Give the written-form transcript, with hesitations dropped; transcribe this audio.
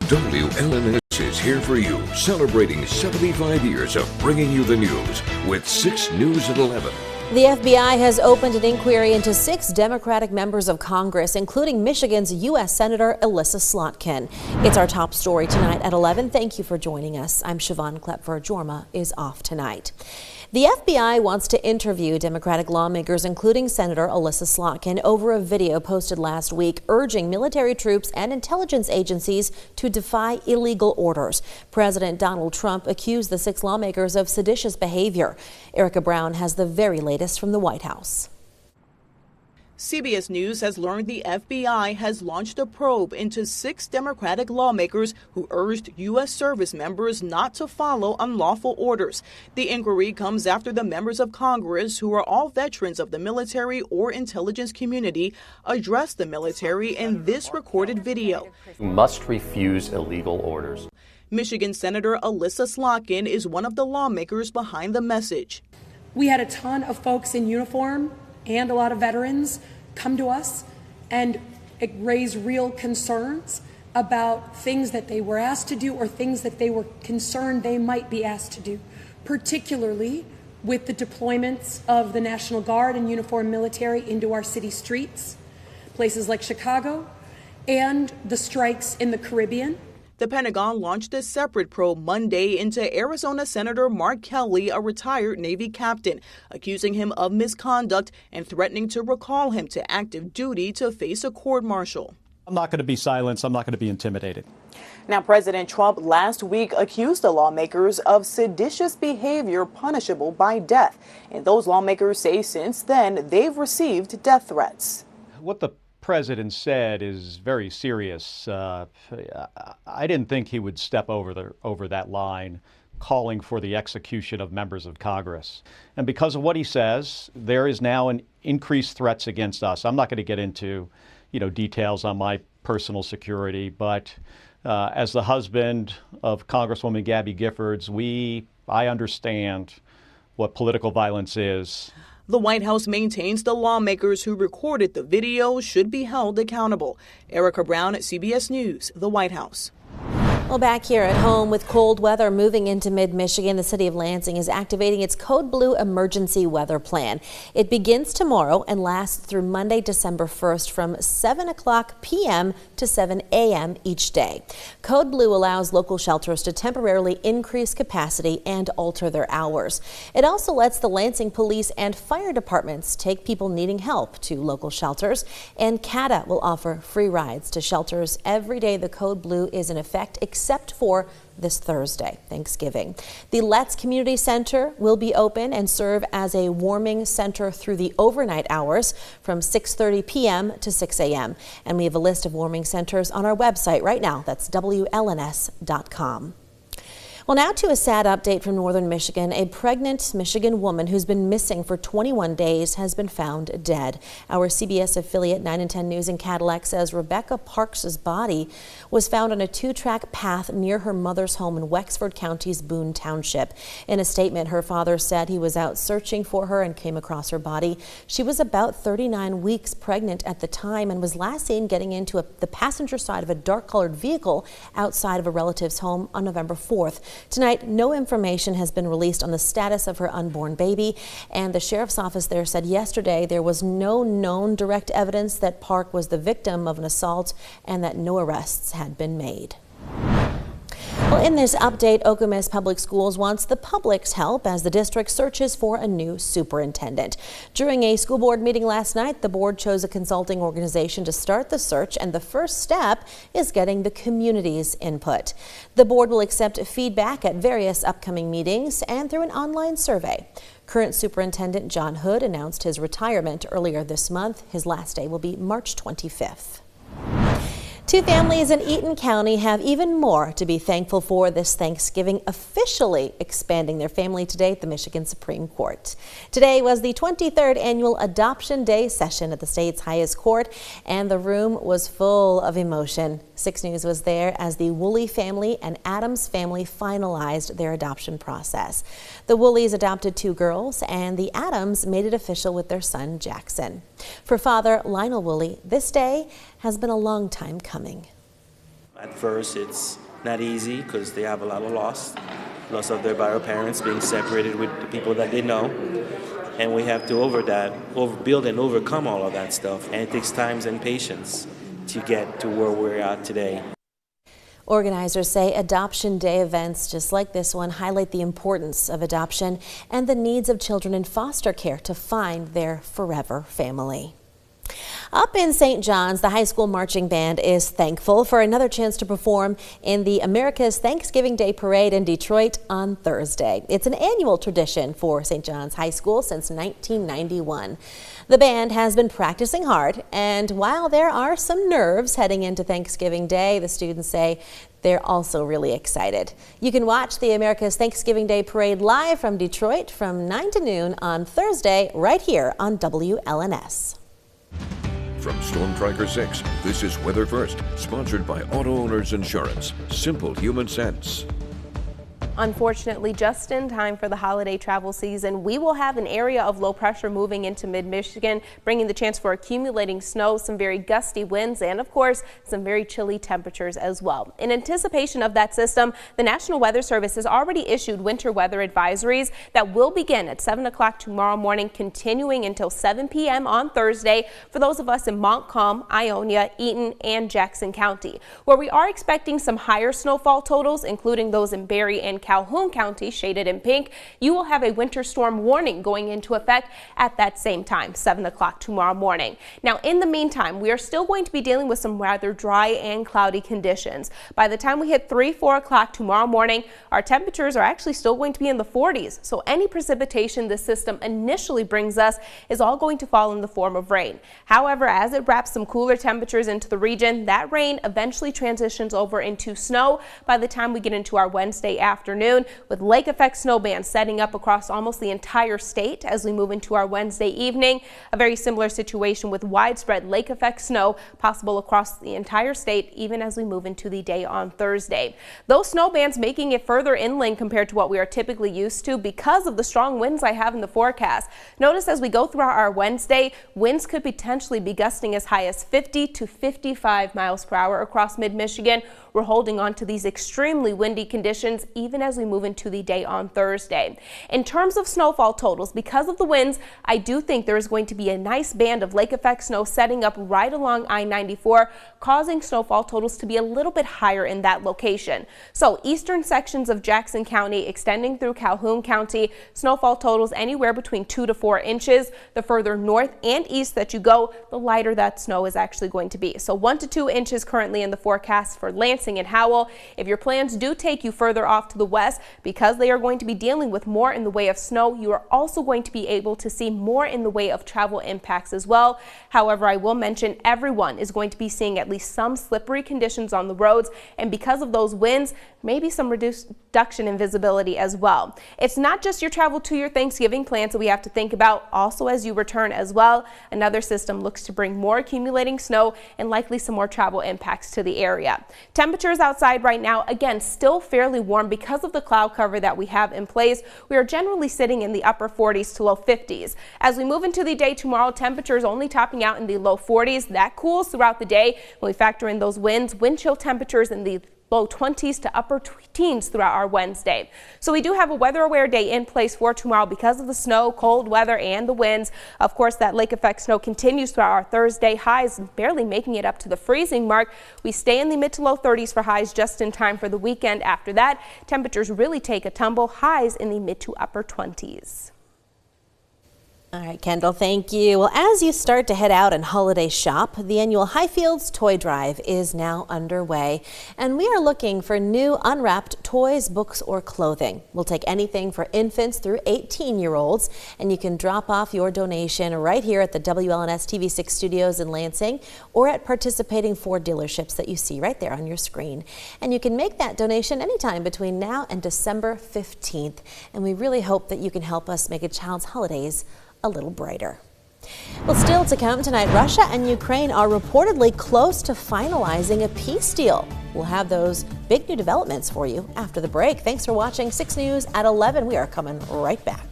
WLNS is here for you, celebrating 75 years of bringing you the news with 6 News at 11. The FBI has opened an inquiry into 6 Democratic members of Congress, including Michigan's U.S. Senator Elissa Slotkin. It's our top story tonight at 11. Thank you for joining us. I'm Siobhan Klepfer. Jorma is off tonight. The FBI wants to interview Democratic lawmakers, including Senator Elissa Slotkin, over a video posted last week urging military troops and intelligence agencies to defy illegal orders. President Donald Trump accused the 6 lawmakers of seditious behavior. Erica Brown has the very latest from the White House. CBS News has learned the FBI has launched a probe into 6 Democratic lawmakers who urged U.S. service members not to follow unlawful orders. The inquiry comes after the members of Congress, who are all veterans of the military or intelligence community, addressed the military in this recorded video. You must refuse illegal orders. Michigan Senator Elissa Slotkin is one of the lawmakers behind the message. We had a ton of folks in uniform and a lot of veterans come to us and raise real concerns about things that they were asked to do or things that they were concerned they might be asked to do, particularly with the deployments of the National Guard and uniformed military into our city streets, places like Chicago, and the strikes in the Caribbean. The Pentagon launched a separate probe Monday into Arizona Senator Mark Kelly, a retired Navy captain, accusing him of misconduct and threatening to recall him to active duty to face a court-martial. I'm not going to be silenced. I'm not going to be intimidated. Now, President Trump last week accused the lawmakers of seditious behavior punishable by death. And those lawmakers say since then they've received death threats. What the president said is very serious. I didn't think he would step over that line, calling for the execution of members of Congress. And because of what he says, there is now an increased threats against us. I'm not going to get into, details on my personal security, but as the husband of Congresswoman Gabby Giffords, I understand what political violence is. The White House maintains the lawmakers who recorded the video should be held accountable. Erica Brown at CBS News, the White House. Well, back here at home, with cold weather moving into mid-Michigan, the city of Lansing is activating its Code Blue emergency weather plan. It begins tomorrow and lasts through Monday, December 1st from 7 o'clock p.m. to 7 a.m. each day. Code Blue allows local shelters to temporarily increase capacity and alter their hours. It also lets the Lansing police and fire departments take people needing help to local shelters. And CATA will offer free rides to shelters every day the Code Blue is in effect, except for this Thursday, Thanksgiving. The Letts Community Center will be open and serve as a warming center through the overnight hours from 6:30 p.m. to 6 a.m. And we have a list of warming centers on our website right now. That's WLNS.com. Well, now to a sad update from northern Michigan. A pregnant Michigan woman who's been missing for 21 days has been found dead. Our CBS affiliate 9 and 10 News in Cadillac says Rebecca Parks' body was found on a 2-track path near her mother's home in Wexford County's Boone Township. In a statement, her father said he was out searching for her and came across her body. She was about 39 weeks pregnant at the time and was last seen getting into the passenger side of a dark-colored vehicle outside of a relative's home on November 4th. Tonight, no information has been released on the status of her unborn baby, and the sheriff's office there said yesterday there was no known direct evidence that Park was the victim of an assault and that no arrests had been made. Well, in this update, Okemos Public Schools wants the public's help as the district searches for a new superintendent. During a school board meeting last night, the board chose a consulting organization to start the search, and the first step is getting the community's input. The board will accept feedback at various upcoming meetings and through an online survey. Current Superintendent John Hood announced his retirement earlier this month. His last day will be March 25th. 2 families in Eaton County have even more to be thankful for this Thanksgiving, officially expanding their family today at the Michigan Supreme Court. Today was the 23rd annual Adoption Day session at the state's highest court, and the room was full of emotion. 6 News was there as the Woolley family and Adams family finalized their adoption process. The Woolleys adopted 2 girls, and the Adams made it official with their son Jackson. For Father Lionel Woolley, this day has been a long time coming. At first, it's not easy because they have a lot of loss of their bio parents, being separated with the people that they know. And we have to build and overcome all of that stuff. And it takes time and patience to get to where we're at today. Organizers say Adoption Day events just like this one highlight the importance of adoption and the needs of children in foster care to find their forever family. Up in St. John's, the high school marching band is thankful for another chance to perform in the America's Thanksgiving Day Parade in Detroit on Thursday. It's an annual tradition for St. John's High School since 1991. The band has been practicing hard, and while there are some nerves heading into Thanksgiving Day, the students say they're also really excited. You can watch the America's Thanksgiving Day Parade live from Detroit from 9 to noon on Thursday right here on WLNS. From Storm Tracker 6, this is Weather First, sponsored by Auto Owners Insurance. Simple human sense. Unfortunately, just in time for the holiday travel season, we will have an area of low pressure moving into mid-Michigan, bringing the chance for accumulating snow, some very gusty winds, and of course, some very chilly temperatures as well. In anticipation of that system, the National Weather Service has already issued winter weather advisories that will begin at 7 o'clock tomorrow morning, continuing until 7 p.m. on Thursday for those of us in Montcalm, Ionia, Eaton, and Jackson County, where we are expecting some higher snowfall totals, including those in Berry and Calhoun County, shaded in pink. You will have a winter storm warning going into effect at that same time, 7 o'clock tomorrow morning. Now, in the meantime, we are still going to be dealing with some rather dry and cloudy conditions. By the time we hit 3-4 o'clock tomorrow morning, our temperatures are actually still going to be in the 40s. So any precipitation this system initially brings us is all going to fall in the form of rain. However, as it wraps some cooler temperatures into the region, that rain eventually transitions over into snow by the time we get into our Wednesday afternoon, with lake effect snow bands setting up across almost the entire state as we move into our Wednesday evening. A very similar situation with widespread lake effect snow possible across the entire state even as we move into the day on Thursday. Those snow bands making it further inland compared to what we are typically used to because of the strong winds I have in the forecast. Notice as we go throughout our Wednesday, winds could potentially be gusting as high as 50 to 55 miles per hour across mid-Michigan. We're holding on to these extremely windy conditions even as we move into the day on Thursday. In terms of snowfall totals, because of the winds, I do think there is going to be a nice band of lake effect snow setting up right along I-94, causing snowfall totals to be a little bit higher in that location. So eastern sections of Jackson County extending through Calhoun County, snowfall totals anywhere between 2 to 4 inches. The further north and east that you go, the lighter that snow is actually going to be. So 1 to 2 inches currently in the forecast for Lansing and Howell. If your plans do take you further off to the west, because they are going to be dealing with more in the way of snow, you are also going to be able to see more in the way of travel impacts as well. However, I will mention everyone is going to be seeing at least some slippery conditions on the roads, and because of those winds, maybe some reduction in visibility as well. It's not just your travel to your Thanksgiving plans that we have to think about, also as you return as well. Another system looks to bring more accumulating snow and likely some more travel impacts to the area. Temperatures outside right now, again, still fairly warm because of the cloud cover that we have in place. We are generally sitting in the upper 40s to low 50s. As we move into the day tomorrow, temperatures only topping out in the low 40s. That cools throughout the day when we factor in those winds, wind chill temperatures in the low 20s to upper teens throughout our Wednesday. So we do have a weather aware day in place for tomorrow because of the snow, cold weather, and the winds. Of course, that lake effect snow continues throughout our Thursday, highs barely making it up to the freezing mark. We stay in the mid to low 30s for highs just in time for the weekend. After that, temperatures really take a tumble, highs in the mid to upper 20s. All right, Kendall, thank you. Well, as you start to head out and holiday shop, the annual Highfields Toy Drive is now underway, and we are looking for new unwrapped toys, books, or clothing. We'll take anything for infants through 18-year-olds, and you can drop off your donation right here at the WLNS TV6 studios in Lansing or at participating Ford dealerships that you see right there on your screen. And you can make that donation anytime between now and December 15th, and we really hope that you can help us make a child's holidays a little brighter. Well, still to come tonight, Russia and Ukraine are reportedly close to finalizing a peace deal. We'll have those big new developments for you after the break. Thanks for watching 6 News at 11. We are coming right back.